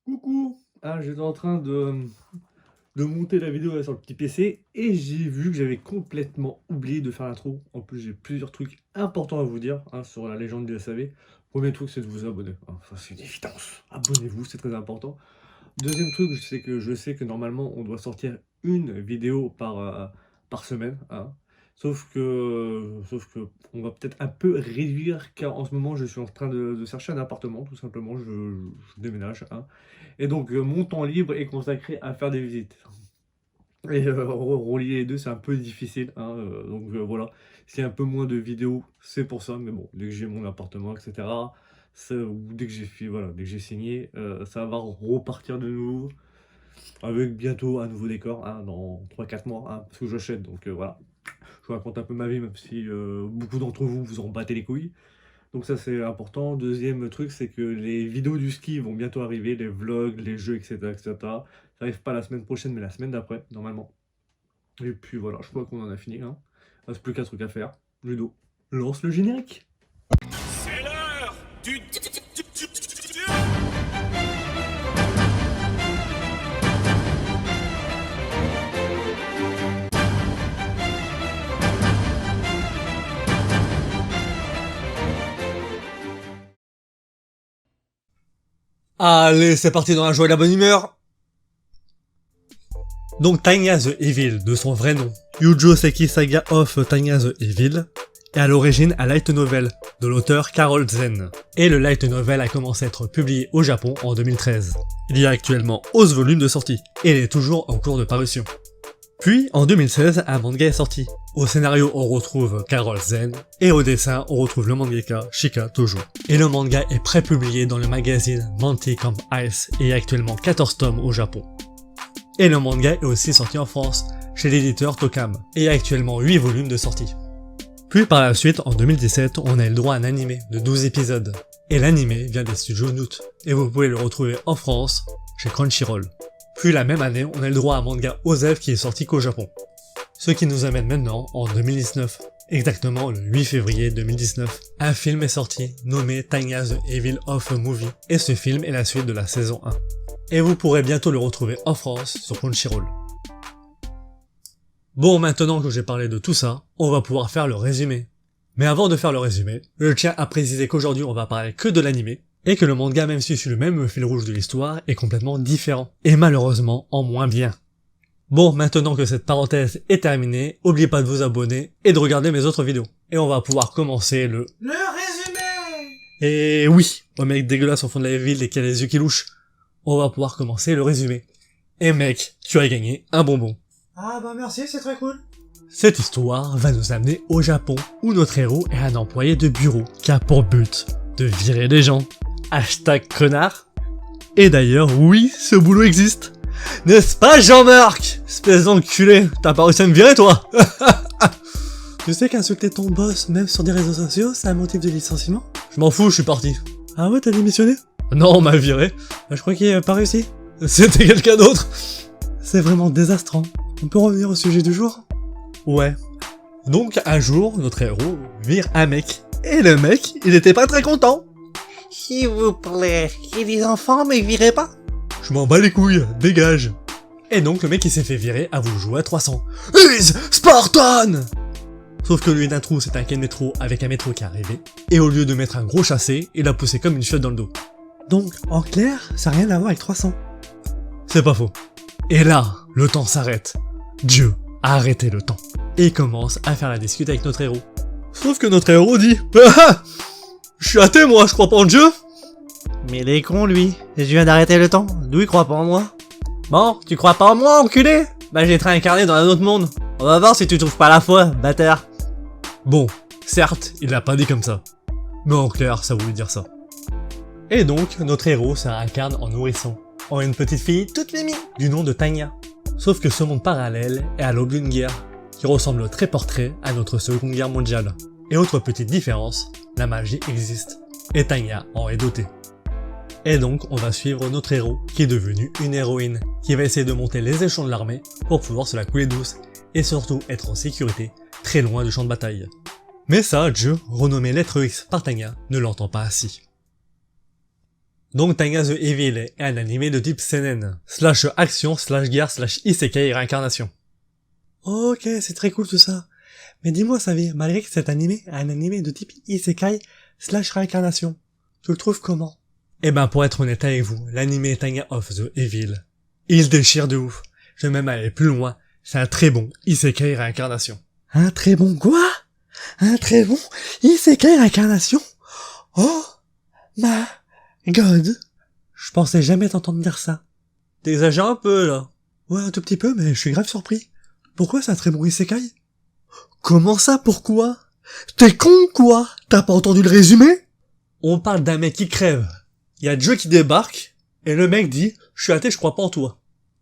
Coucou! J'étais en train de monter la vidéo là, sur le petit PC et j'ai vu que j'avais complètement oublié de faire l'intro. En plus, j'ai plusieurs trucs importants à vous dire sur la légende du SAV. Premier truc, c'est de vous abonner. Ça, c'est une évidence. Abonnez-vous, c'est très important. Deuxième truc, je sais que normalement, on doit sortir une vidéo par semaine. Sauf que on va peut-être un peu réduire car en ce moment, je suis en train de chercher un appartement, tout simplement. Je déménage. Et donc, mon temps libre est consacré à faire des visites. Et relier les deux, c'est un peu difficile. Donc voilà, s'il y a un peu moins de vidéos, c'est pour ça. Mais bon, dès que j'ai mon appartement, etc., ou dès que voilà, dès que j'ai signé, ça va repartir de nouveau avec bientôt un nouveau décor dans 3 4 mois, parce que j'achète. Donc voilà, je vous raconte un peu ma vie, même si beaucoup d'entre vous vous en battez les couilles. Donc ça c'est important. Deuxième truc, c'est que les vidéos du ski vont bientôt arriver, les vlogs, les jeux, etc. etc. Ça arrive pas la semaine prochaine, mais la semaine d'après, normalement. Et puis voilà, je crois qu'on en a fini. Il reste plus qu'un truc à faire. Ludo, lance le générique. C'est l'heure du... Allez, c'est parti dans la joie et la bonne humeur. Donc Tanya the Evil, de son vrai nom, Yujo Seki Saga of Tanya the Evil, est à l'origine un light novel de l'auteur Carol Zen. Et le light novel a commencé à être publié au Japon en 2013. Il y a actuellement 11 volumes de sortie, et il est toujours en cours de parution. Puis, en 2016, un manga est sorti. Au scénario, on retrouve Carol Zen, et au dessin, on retrouve le mangaka Shika Tojo. Et le manga est prépublié dans le magazine Manty Camp Ice, et actuellement 14 tomes au Japon. Et le manga est aussi sorti en France, chez l'éditeur Tokam, et actuellement 8 volumes de sortie. Puis par la suite, en 2017, on a eu le droit à un animé de 12 épisodes. Et l'animé vient des studios Noot, et vous pouvez le retrouver en France, chez Crunchyroll. Puis la même année, on a eu le droit à un manga OZEF qui est sorti qu'au Japon. Ce qui nous amène maintenant en 2019, exactement le 8 février 2019. Un film est sorti, nommé Tanya the Evil of a Movie, et ce film est la suite de la saison 1. Et vous pourrez bientôt le retrouver en France sur Crunchyroll. Bon, maintenant que j'ai parlé de tout ça, on va pouvoir faire le résumé. Mais avant de faire le résumé, je tiens à préciser qu'aujourd'hui on va parler que de l'animé, et que le manga, même si suit le même fil rouge de l'histoire, est complètement différent, et malheureusement en moins bien. Bon, maintenant que cette parenthèse est terminée, n'oubliez pas de vous abonner et de regarder mes autres vidéos. Et on va pouvoir commencer le résumé. Et oui, au mec dégueulasse au fond de la ville et qui a les yeux qui louchent, on va pouvoir commencer le résumé. Et mec, tu as gagné un bonbon. Ah bah merci, c'est très cool. Cette histoire va nous amener au Japon, où notre héros est un employé de bureau qui a pour but de virer les gens. Hashtag connard. Et d'ailleurs, oui, ce boulot existe. N'est-ce pas Jean-Marc? Espèce d'enculé, t'as pas réussi à me virer toi? Tu sais qu'insulter ton boss, même sur des réseaux sociaux, c'est un motif de licenciement? Je m'en fous, je suis parti. Ah ouais, t'as démissionné? Non, on m'a viré. Je crois qu'il a pas réussi. C'était quelqu'un d'autre. C'est vraiment désastrant. On peut revenir au sujet du jour? Ouais. Donc un jour, notre héros vire un mec. Et le mec, il était pas très content. S'il vous plaît, il y a des enfants mais virez pas. Je m'en bats les couilles, dégage. Et donc le mec il s'est fait virer à vous jouer à 300. Is Spartan! Sauf que lui d'un trou c'est un quai de métro avec un métro qui est arrivé. Et au lieu de mettre un gros chassé, il a poussé comme une chiotte dans le dos. Donc, en clair, ça n'a rien à voir avec 300. C'est pas faux. Et là, le temps s'arrête. Dieu a arrêté le temps. Et il commence à faire la discute avec notre héros. Sauf que notre héros dit ah, je suis athée moi, je crois pas en Dieu. Mais il est con lui, je viens d'arrêter le temps, d'où il croit pas en moi? Bon, tu crois pas en moi, enculé? Bah je vais te réincarner dans un autre monde. On va voir si tu trouves pas la foi, bâtard. Bon, certes, il l'a pas dit comme ça. Mais en clair, ça voulait dire ça. Et donc, notre héros se réincarne en nourrisson, en une petite fille toute mimi, du nom de Tanya. Sauf que ce monde parallèle est à l'aube d'une guerre, qui ressemble très portrait à notre seconde guerre mondiale. Et autre petite différence, la magie existe, et Tanya en est dotée. Et donc, on va suivre notre héros, qui est devenu une héroïne, qui va essayer de monter les échelons de l'armée pour pouvoir se la couler douce, et surtout être en sécurité, très loin du champ de bataille. Mais ça, Dieu, renommé Lettre X par Tanya, ne l'entend pas ainsi. Donc Tanya the Evil est un animé de type seinen, slash action, slash guerre, slash isekai réincarnation. Ok, c'est très cool tout ça. Mais dis-moi Savi, malgré que cet animé est un animé de type isekai, slash réincarnation, tu le trouves comment? Eh ben pour être honnête avec vous, l'animé Tanya of the Evil, il déchire de ouf. Je vais même aller plus loin, c'est un très bon isekai réincarnation. Un très bon quoi? Un très bon isekai réincarnation? Oh my god. Je pensais jamais t'entendre dire ça. T'exagères un peu là. Ouais, un tout petit peu, mais je suis grave surpris. Pourquoi c'est un très bon isekai? Comment ça, pourquoi? T'es con quoi? T'as pas entendu le résumé? On parle d'un mec qui crève. Il y a Joe qui débarque, et le mec dit « Je suis athée, je crois pas en toi ».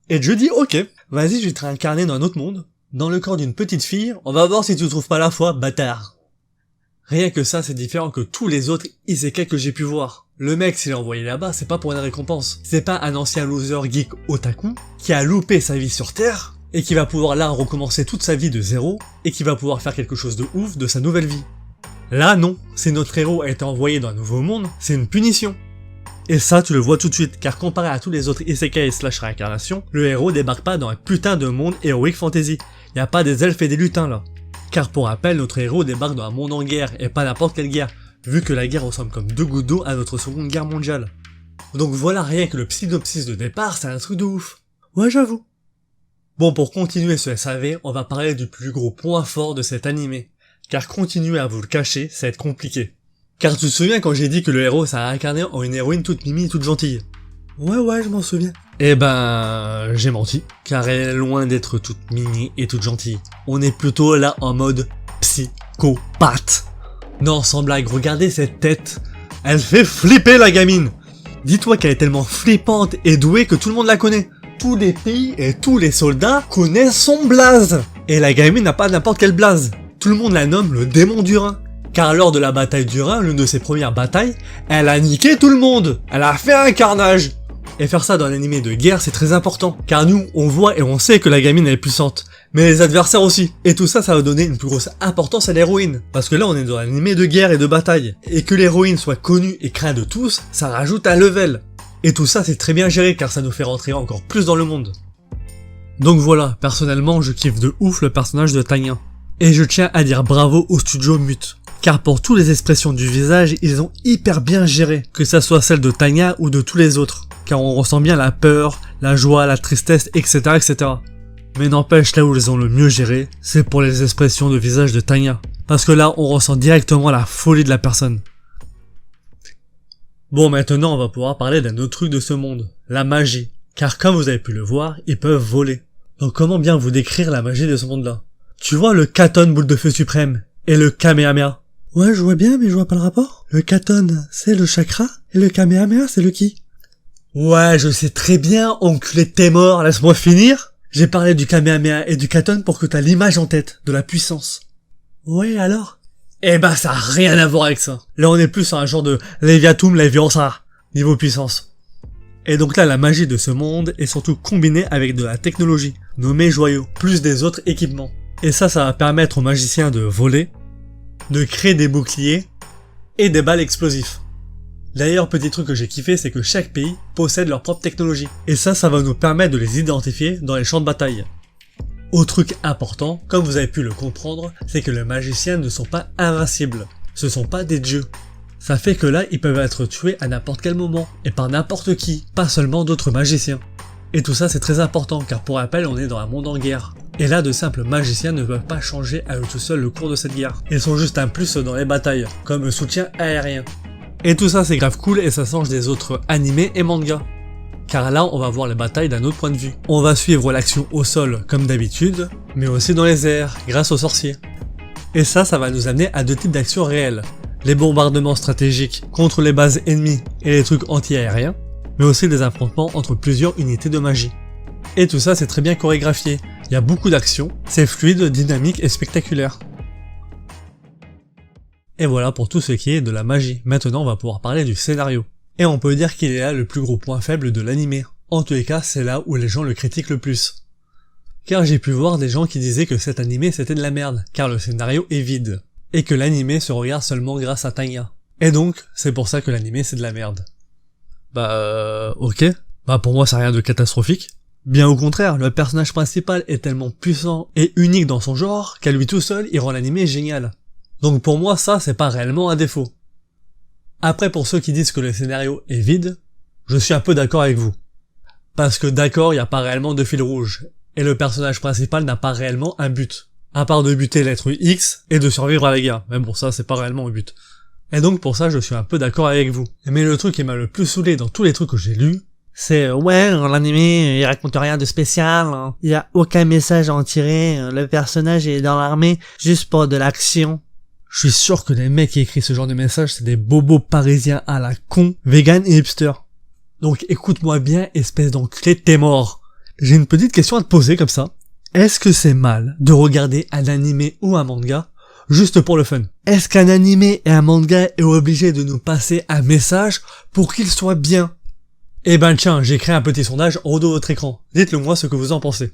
Et Joe dit « Ok, vas-y, je vais te réincarner dans un autre monde, dans le corps d'une petite fille, on va voir si tu trouves pas la foi, bâtard ». Rien que ça, c'est différent que tous les autres isekai que j'ai pu voir. Le mec, s'il est envoyé là-bas, c'est pas pour une récompense. C'est pas un ancien loser geek otaku, qui a loupé sa vie sur Terre, et qui va pouvoir là recommencer toute sa vie de zéro, et qui va pouvoir faire quelque chose de ouf de sa nouvelle vie. Là, non, si notre héros a été envoyé dans un nouveau monde, c'est une punition. Et ça, tu le vois tout de suite, car comparé à tous les autres isekai slash réincarnation, le héros débarque pas dans un putain de monde heroic fantasy. Y a pas des elfes et des lutins là. Car pour rappel, notre héros débarque dans un monde en guerre, et pas n'importe quelle guerre, vu que la guerre ressemble comme deux gouttes d'eau à notre seconde guerre mondiale. Donc voilà, rien que le synopsis de départ, c'est un truc de ouf. Ouais, j'avoue. Bon, pour continuer ce SAV, on va parler du plus gros point fort de cet animé. Car continuer à vous le cacher, ça va être compliqué. Car tu te souviens quand j'ai dit que le héros s'est incarné en une héroïne toute mimi, toute gentille? Ouais, je m'en souviens. Eh ben, j'ai menti, car elle est loin d'être toute mimi et toute gentille. On est plutôt là en mode psychopathe. Non, sans blague, regardez cette tête. Elle fait flipper la gamine. Dis-toi qu'elle est tellement flippante et douée que tout le monde la connaît. Tous les pays et tous les soldats connaissent son blaze. Et la gamine n'a pas n'importe quel blaze. Tout le monde la nomme le démon du Rhin. Car lors de la bataille du Rhin, l'une de ses premières batailles, elle a niqué tout le monde. Elle a fait un carnage. Et faire ça dans un animé de guerre, c'est très important. Car nous, on voit et on sait que la gamine elle est puissante. Mais les adversaires aussi. Et tout ça, ça va donner une plus grosse importance à l'héroïne. Parce que là, on est dans un animé de guerre et de bataille. Et que l'héroïne soit connue et crainte de tous, ça rajoute un level. Et tout ça, c'est très bien géré car ça nous fait rentrer encore plus dans le monde. Donc voilà, personnellement, je kiffe de ouf le personnage de Tanya. Et je tiens à dire bravo au studio Mute. Car pour toutes les expressions du visage, ils ont hyper bien géré, que ça soit celle de Tanya ou de tous les autres. Car on ressent bien la peur, la joie, la tristesse, etc. etc. Mais n'empêche, là où ils ont le mieux géré, c'est pour les expressions de visage de Tanya. Parce que là, on ressent directement la folie de la personne. Bon, maintenant, on va pouvoir parler d'un autre truc de ce monde, la magie. Car comme vous avez pu le voir, ils peuvent voler. Donc comment bien vous décrire la magie de ce monde-là? Tu vois le Katon boule de feu suprême et le Kamehameha? Ouais, je vois bien, mais je vois pas le rapport. Le Katon, c'est le chakra, et le Kamehameha, c'est le ki. Ouais, je sais très bien, enculé de tes morts, laisse-moi finir. J'ai parlé du Kamehameha et du Katon pour que t'as l'image en tête, de la puissance. Ouais, alors? Eh ben, ça a rien à voir avec ça. Là, on est plus sur un genre de Leviatum Leviosa, niveau puissance. Et donc là, la magie de ce monde est surtout combinée avec de la technologie, nommée joyaux, plus des autres équipements. Et ça va permettre aux magiciens de voler, de créer des boucliers et des balles explosifs. D'ailleurs, petit truc que j'ai kiffé, c'est que chaque pays possède leur propre technologie. Et ça va nous permettre de les identifier dans les champs de bataille. Autre truc important, comme vous avez pu le comprendre, c'est que les magiciens ne sont pas invincibles. Ce sont pas des dieux. Ça fait que là, ils peuvent être tués à n'importe quel moment, et par n'importe qui, pas seulement d'autres magiciens. Et tout ça c'est très important, car pour rappel, on est dans un monde en guerre. Et là, de simples magiciens ne peuvent pas changer à eux tout seuls le cours de cette guerre. Ils sont juste un plus dans les batailles, comme un soutien aérien. Et tout ça c'est grave cool et ça change des autres animés et mangas. Car là, on va voir les batailles d'un autre point de vue. On va suivre l'action au sol comme d'habitude, mais aussi dans les airs, grâce aux sorciers. Et ça va nous amener à deux types d'actions réelles. Les bombardements stratégiques contre les bases ennemies et les trucs anti-aériens, mais aussi des affrontements entre plusieurs unités de magie. Et tout ça c'est très bien chorégraphié, il y a beaucoup d'actions, c'est fluide, dynamique et spectaculaire. Et voilà pour tout ce qui est de la magie. Maintenant on va pouvoir parler du scénario. Et on peut dire qu'il est là le plus gros point faible de l'animé. En tous les cas c'est là où les gens le critiquent le plus. Car j'ai pu voir des gens qui disaient que cet animé c'était de la merde, car le scénario est vide. Et que l'animé se regarde seulement grâce à Tanya. Et donc, c'est pour ça que l'animé c'est de la merde. Ok. Bah pour moi c'est rien de catastrophique. Bien au contraire, le personnage principal est tellement puissant et unique dans son genre qu'à lui tout seul il rend l'anime génial. Donc pour moi ça c'est pas réellement un défaut. Après pour ceux qui disent que le scénario est vide, je suis un peu d'accord avec vous. Parce que d'accord, il n'y a pas réellement de fil rouge, et le personnage principal n'a pas réellement un but. À part de buter l'être X et de survivre à la guerre. Même pour ça, c'est pas réellement un but. Et donc pour ça, je suis un peu d'accord avec vous. Mais le truc qui m'a le plus saoulé dans tous les trucs que j'ai lus, C'est ouais, l'animé, il raconte rien de spécial, hein. Il y a aucun message à en tirer, le personnage est dans l'armée juste pour de l'action. je suis sûr que les mecs qui écrivent ce genre de messages, c'est des bobos parisiens à la con, vegan et hipster. Donc écoute-moi bien, espèce d'enculé, t'es mort. J'ai une petite question à te poser comme ça. Est-ce que c'est mal de regarder un animé ou un manga juste pour le fun? Est-ce qu'un animé et un manga est obligé de nous passer un message pour qu'il soit bien? Eh ben tiens, j'ai créé un petit sondage en haut de votre écran. Dites-le moi ce que vous en pensez.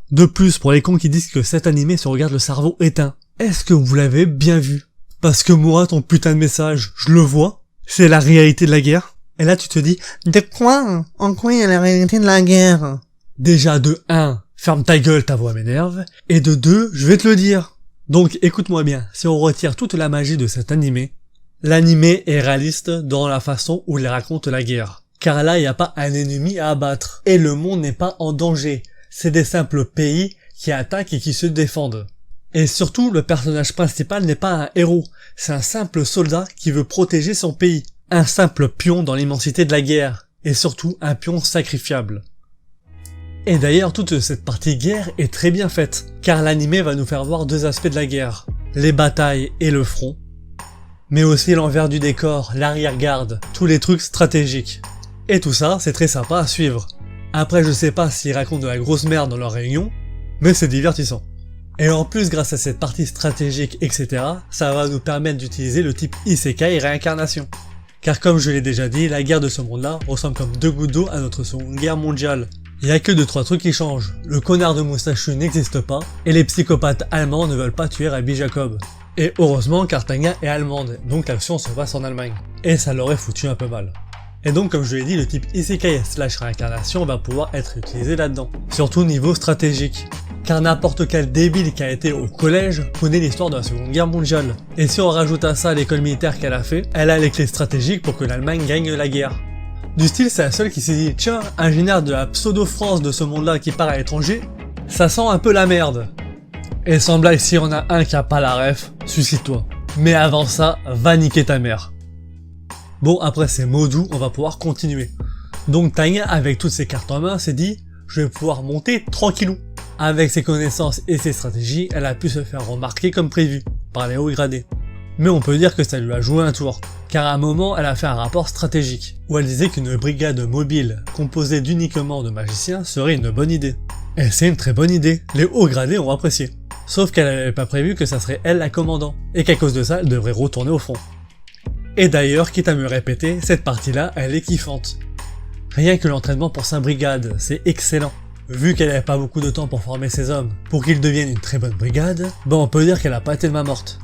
De plus, pour les cons qui disent que cet animé se regarde le cerveau éteint, est-ce que vous l'avez bien vu? Parce que moi, ton putain de message, je le vois, c'est la réalité de la guerre. Et là tu te dis, De quoi? En quoi il y a la réalité de la guerre? déjà de 1, ferme ta gueule, ta voix m'énerve, et de 2, je vais te le dire. Donc écoute-moi bien, si on retire toute la magie de cet animé, l'animé est réaliste dans la façon où il raconte la guerre. Car là, il n'y a pas un ennemi à abattre, et le monde n'est pas en danger. C'est des simples pays qui attaquent et qui se défendent. Et surtout, le personnage principal n'est pas un héros, c'est un simple soldat qui veut protéger son pays. Un simple pion dans l'immensité de la guerre, et surtout un pion sacrifiable. Et d'ailleurs, toute cette partie guerre est très bien faite, car l'anime va nous faire voir deux aspects de la guerre, les batailles et le front, mais aussi l'envers du décor, l'arrière-garde, tous les trucs stratégiques. Et tout ça, c'est très sympa à suivre. Après, je sais pas s'ils racontent de la grosse merde dans leur réunion, mais c'est divertissant. Et en plus, grâce à cette partie stratégique, etc., ça va nous permettre d'utiliser le type Isekai réincarnation. Car comme je l'ai déjà dit, la guerre de ce monde-là ressemble comme deux gouttes d'eau à notre seconde guerre mondiale. Il y a que 2-3 trucs qui changent. Le connard de moustachu n'existe pas, et les psychopathes allemands ne veulent pas tuer Rabbi Jacob. Et heureusement car Tanya est allemande, donc l'action se passe en Allemagne. Et ça l'aurait foutu un peu mal. Et donc comme je l'ai dit, le type Isekai / réincarnation va pouvoir être utilisé là-dedans. Surtout niveau stratégique. Car n'importe quel débile qui a été au collège connaît l'histoire de la seconde guerre mondiale. Et si on rajoute à ça l'école militaire qu'elle a fait, elle a les clés stratégiques pour que l'Allemagne gagne la guerre. Du style, c'est la seule qui s'est dit, tiens, ingénieur de la pseudo-France de ce monde-là qui part à l'étranger, ça sent un peu la merde. Et sans blague, si on a un qui a pas la ref, suicide-toi. Mais avant ça, va niquer ta mère. Bon, après ces mots doux, on va pouvoir continuer. Donc Tanya, avec toutes ses cartes en main, s'est dit, je vais pouvoir monter tranquillou. Avec ses connaissances et ses stratégies, elle a pu se faire remarquer comme prévu, par les hauts gradés. Mais on peut dire que ça lui a joué un tour, car à un moment elle a fait un rapport stratégique, où elle disait qu'une brigade mobile composée d'uniquement de magiciens serait une bonne idée. Et c'est une très bonne idée, les hauts gradés ont apprécié. Sauf qu'elle avait pas prévu que ça serait elle la commandant, et qu'à cause de ça elle devrait retourner au front. Et d'ailleurs, quitte à me répéter, cette partie-là elle est kiffante. Rien que l'entraînement pour sa brigade, c'est excellent. Vu qu'elle n'avait pas beaucoup de temps pour former ses hommes, pour qu'ils deviennent une très bonne brigade, bon on peut dire qu'elle a pas été de main morte.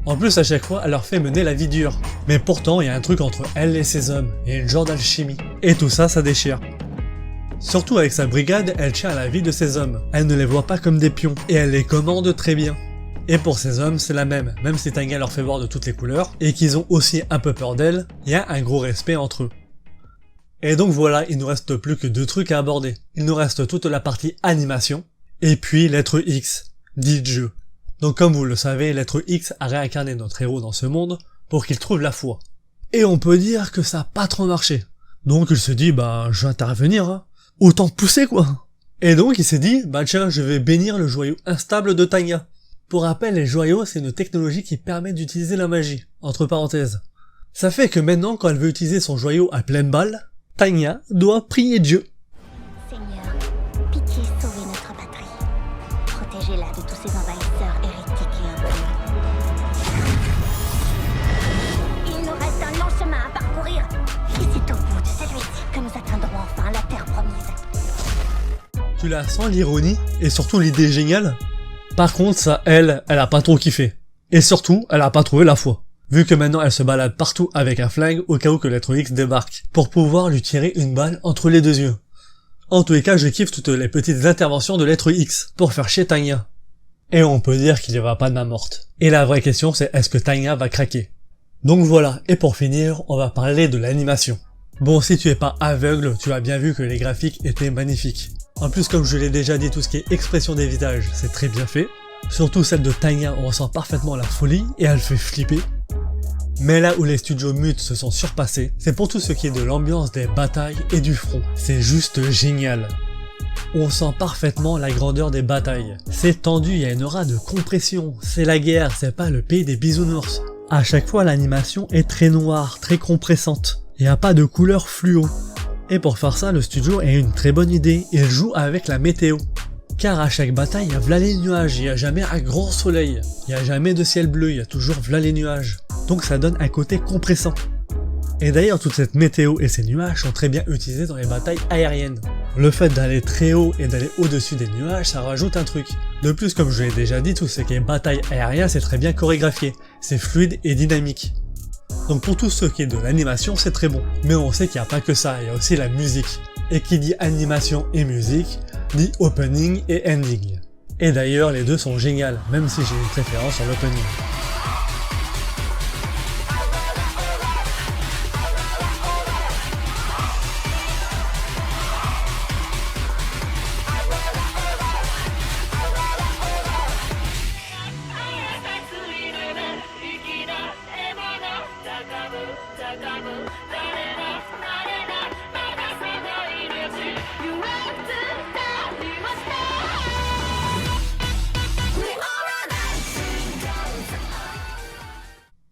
En plus à chaque fois elle leur fait mener la vie dure, mais pourtant il y a un truc entre elle et ses hommes, il y a une genre d'alchimie, et tout ça, ça déchire. Surtout avec sa brigade, elle tient à la vie de ses hommes, elle ne les voit pas comme des pions, et elle les commande très bien. Et pour ses hommes c'est la même si Tanya leur fait voir de toutes les couleurs, et qu'ils ont aussi un peu peur d'elle, il y a un gros respect entre eux. Et donc voilà, il nous reste plus que 2 trucs à aborder. Il nous reste toute la partie animation, et puis l'être X, dit Dieu. Donc comme vous le savez, l'être X a réincarné notre héros dans ce monde pour qu'il trouve la foi. Et on peut dire que ça a pas trop marché. Donc il se dit, je vais intervenir, hein. Autant pousser quoi. Et donc il s'est dit, tiens, je vais bénir le joyau instable de Tanya. Pour rappel, les joyaux, c'est une technologie qui permet d'utiliser la magie, entre parenthèses. Ça fait que maintenant, quand elle veut utiliser son joyau à pleine balle, Tanya doit prier Dieu. Seigneur, pitié, sauvez notre patrie. Protégez-la de tous ces envahisseurs hérétiques et impies. Il nous reste un long chemin à parcourir. Et c'est au bout de celui-ci que nous atteindrons enfin la terre promise. Tu la sens l'ironie et surtout l'idée géniale? Par contre, ça, elle a pas trop kiffé. Et surtout, elle a pas trouvé la foi. vu que maintenant elle se balade partout avec un flingue au cas où que l'être X débarque, pour pouvoir lui tirer une balle entre les deux yeux. En tous les cas, je kiffe toutes les petites interventions de l'être X, pour faire chier Tanya. Et on peut dire qu'il n'y aura pas de main morte. Et la vraie question c'est est-ce que Tanya va craquer? Donc voilà, et pour finir, on va parler de l'animation. Bon, si tu es pas aveugle, tu as bien vu que les graphiques étaient magnifiques. En plus, comme je l'ai déjà dit, tout ce qui est expression des visages, c'est très bien fait. Surtout celle de Tanya, on ressent parfaitement la folie, et elle fait flipper. Mais là où les studios Mute se sont surpassés, c'est pour tout ce qui est de l'ambiance des batailles et du front. C'est juste génial. On sent parfaitement la grandeur des batailles. C'est tendu, il y a une aura de compression. C'est la guerre, c'est pas le pays des bisounours. À chaque fois, l'animation est très noire, très compressante. Il n'y a pas de couleur fluo. Et pour faire ça, le studio a une très bonne idée. Il joue avec la météo. Car à chaque bataille, il y a v'là les nuages, il n'y a jamais un grand soleil. Il n'y a jamais de ciel bleu, il y a toujours v'là les nuages. Donc ça donne un côté compressant. Et d'ailleurs, toute cette météo et ces nuages sont très bien utilisés dans les batailles aériennes. Le fait d'aller très haut et d'aller au-dessus des nuages, ça rajoute un truc. De plus, comme je l'ai déjà dit, tout ce qui est bataille aérienne, c'est très bien chorégraphié. C'est fluide et dynamique. Donc pour tout ce qui est de l'animation, c'est très bon. Mais on sait qu'il n'y a pas que ça, il y a aussi la musique. Et qui dit animation et musique, dit opening et ending. Et d'ailleurs, les deux sont géniales, même si j'ai une préférence sur l'opening.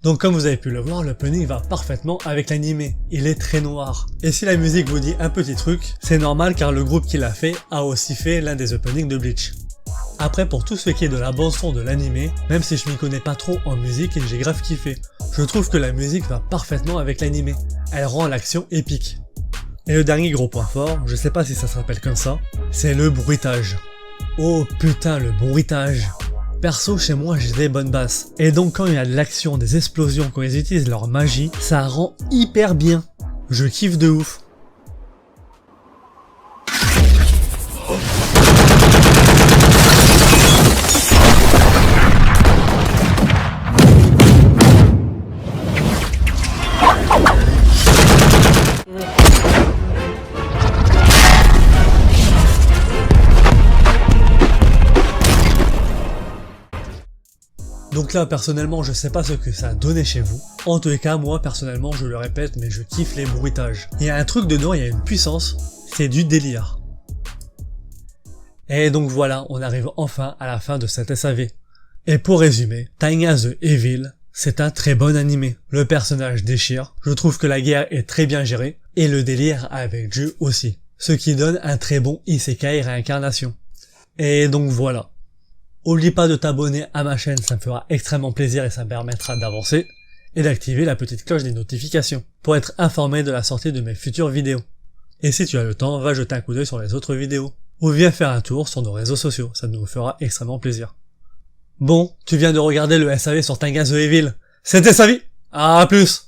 Donc comme vous avez pu le voir, l'opening va parfaitement avec l'animé. Il est très noir. Et si la musique vous dit un petit truc, c'est normal car le groupe qui l'a fait a aussi fait l'un des openings de Bleach. Après, pour tout ce qui est de la bande son de l'animé, même si je m'y connais pas trop en musique et j'ai grave kiffé, je trouve que la musique va parfaitement avec l'animé. Elle rend l'action épique. Et le dernier gros point fort, je sais pas si ça s'appelle comme ça, c'est le bruitage. Oh putain, le bruitage! Perso, chez moi, j'ai des bonnes basses. Et donc quand il y a de l'action, des explosions, quand ils utilisent leur magie, ça rend hyper bien. Je kiffe de ouf. Donc là, personnellement, je sais pas ce que ça a donné chez vous. En tous les cas, moi, personnellement, je le répète, mais je kiffe les bruitages. Il y a un truc dedans, il y a une puissance, c'est du délire. Et donc voilà, on arrive enfin à la fin de cet SAV. Et pour résumer, Tanya the Evil, c'est un très bon animé. Le personnage déchire, je trouve que la guerre est très bien gérée, et le délire avec Dieu aussi. Ce qui donne un très bon isekai réincarnation. Et donc voilà. Oublie pas de t'abonner à ma chaîne, ça me fera extrêmement plaisir et ça me permettra d'avancer, et d'activer la petite cloche des notifications, pour être informé de la sortie de mes futures vidéos. Et si tu as le temps, va jeter un coup d'œil sur les autres vidéos, ou viens faire un tour sur nos réseaux sociaux, ça nous fera extrêmement plaisir. Bon, tu viens de regarder le SAV sur Tanya the Evil, c'était sa vie, à plus!